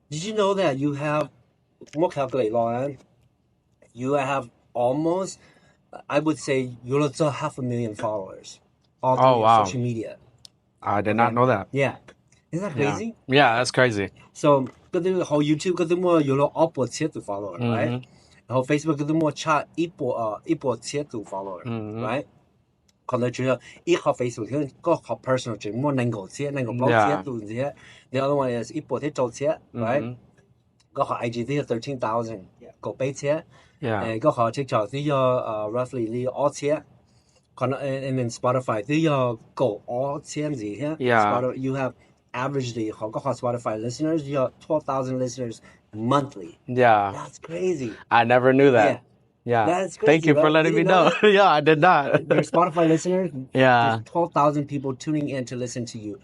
Did you know that you have more calculate Lauren? You have almost, I would say, you're still 500,000 followers all through Oh, your wow. social media. I did not Okay, know that. yeah, isn't that Yeah. crazy? Yeah, that's crazy. So 嗰啲好 YouTube 嗰啲麼有咗100,000 follower，right？Mm-hmm. 然後 Facebook 嗰啲麼差100,000 follower，right？Mm-hmm. 可能主要一號 Facebook 嗰個 personal 就麼能夠blog Yeah. 啲，the other one is 100,000，right？ Mm-hmm. 嗰個 IG 啲有13,000個俾錢， Yeah. 嗰個 TikTok 啲有roughly 啲2千，可能and then Spotify 啲有個2千字嘅 Yeah.，Spotify you have average 啲嗰個 Spotify listeners 有 12,000 listeners monthly. Yeah. That's crazy. I never knew Yeah, that. Yeah. that's Thank crazy, you for right? letting Did me you know know. that? Yeah, I did not. Your Spotify listeners, Yeah. there's 12,000 people tuning in to listen to you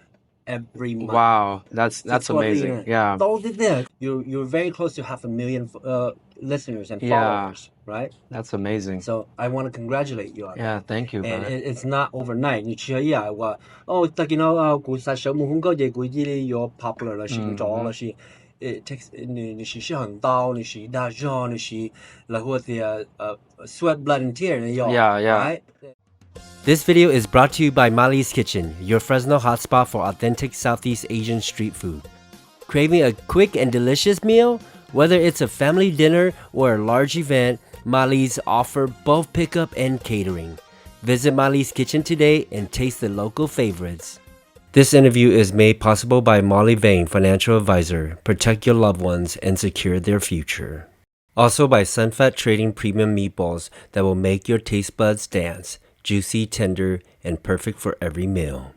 every month. Wow. That's Just for amazing. being Yeah. all did there. You're very close to 500,000 listeners and Yeah. followers, right? That's amazing. So I want to congratulate you on Yeah, that. thank you, And brother. it's not overnight. 你出一日話，哦，突然間股市上冇咁多嘢，佢啲有 popular 啦，成咗啦，是，it takes 你是很刀，你是大仗，你是like what the sweat, blood and tears Yeah, yeah. right? This video is brought to you by Mali's Kitchen, your Fresno hotspot for authentic Southeast Asian street food. Craving a quick and delicious meal? Whether it's a family dinner or a large event, Mali's offer both pickup and catering. Visit Mali's Kitchen today and taste the local favorites. This interview is made possible by Molly Vane, financial advisor. Protect your loved ones and secure their future. Also by Sunfat Trading Premium Meatballs that will make your taste buds dance. Juicy, tender, and perfect for every meal.